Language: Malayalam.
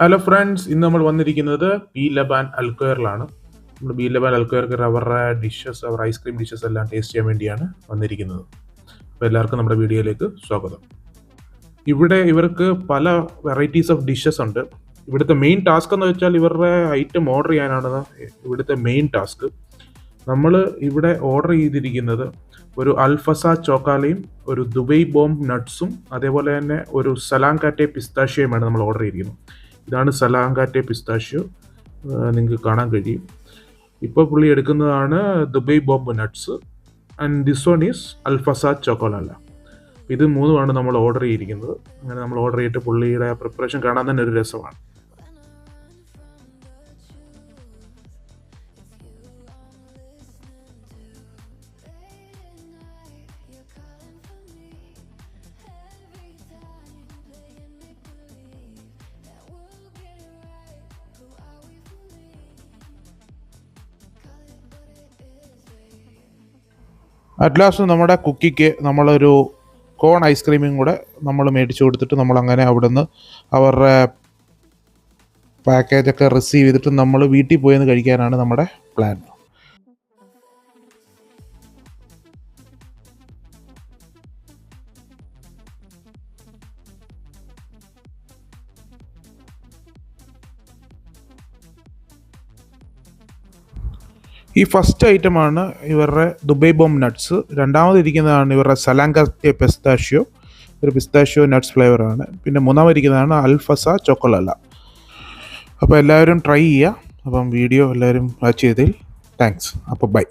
ഹലോ ഫ്രണ്ട്സ്, ഇന്ന് നമ്മൾ വന്നിരിക്കുന്നത് ബി ലബാൻ അൽക്വയറിലാണ്. നമ്മൾ ബി ലബാൻ അൽക്വയർക്ക് അവരുടെ ഡിഷസ്, അവർ ഐസ്ക്രീം ഡിഷസ് എല്ലാം ടേസ്റ്റ് ചെയ്യാൻ വേണ്ടിയാണ് വന്നിരിക്കുന്നത്. അപ്പോൾ എല്ലാവർക്കും നമ്മുടെ വീഡിയോയിലേക്ക് സ്വാഗതം. ഇവിടെ ഇവർക്ക് പല വെറൈറ്റീസ് ഓഫ് ഡിഷസ് ഉണ്ട്. ഇവിടുത്തെ മെയിൻ ടാസ്ക് എന്ന് വെച്ചാൽ ഇവരുടെ ഐറ്റം ഓർഡർ ചെയ്യാനാണ് ഇവിടുത്തെ മെയിൻ ടാസ്ക്. നമ്മൾ ഇവിടെ ഓർഡർ ചെയ്തിരിക്കുന്നത് ഒരു അൽഫസ ചോക്കാലയും ഒരു ദുബൈ ബോംബ് നട്ട്സും അതേപോലെ തന്നെ ഒരു സലാങ്കാറ്റെ പിസ്താഷ്യോയുമാണ് നമ്മൾ ഓർഡർ ചെയ്തിരിക്കുന്നത്. ഇതാണ് സലാങ്കാറ്റെ പിസ്താഷ്യോ, നിങ്ങൾക്ക് കാണാൻ കഴിയും. ഇപ്പോൾ പുള്ളി എടുക്കുന്നതാണ് Dubai bomb nuts and this one is അൽഫസ ചോക്കോലാല. ഇത് മൂന്നുമാണ് നമ്മൾ ഓർഡർ ചെയ്തിരിക്കുന്നത്. അങ്ങനെ നമ്മൾ ഓർഡർ ചെയ്തിട്ട് പുള്ളിയുടെ പ്രിപ്പറേഷൻ കാണാൻ തന്നെ ഒരു രസമാണ്. അറ്റ് ലാസ്റ്റ് നമ്മുടെ കുക്കിക്ക് നമ്മളൊരു കോൺ ഐസ്ക്രീമും കൂടെ നമ്മൾ മേടിച്ചു കൊടുത്തിട്ട് നമ്മളങ്ങനെ അവിടുന്ന് അവരുടെ പാക്കേജൊക്കെ റിസീവ് ചെയ്തിട്ട് നമ്മൾ വീട്ടിൽ പോയെന്ന് കഴിക്കാനാണ് നമ്മുടെ പ്ലാൻ. ഈ ഫസ്റ്റ് ഐറ്റമാണ് ഇവരുടെ ദുബൈ ബോംബ് നട്ട്സ്. രണ്ടാമതിരിക്കുന്നതാണ് ഇവരുടെ സലാങ്കാറ്റെ പിസ്താഷ്യോ, ഒരു പിസ്താഷ്യോ നട്ട്സ് ഫ്ലേവറാണ്. പിന്നെ മൂന്നാമതിരിക്കുന്നതാണ് അൽഫസ ചോക്കോലാല. അപ്പോൾ എല്ലാവരും ട്രൈ ചെയ്യുക. അപ്പം വീഡിയോ എല്ലാവരും വാച്ച് ചെയ്തതിൽ താങ്ക്സ്. അപ്പോൾ ബൈ.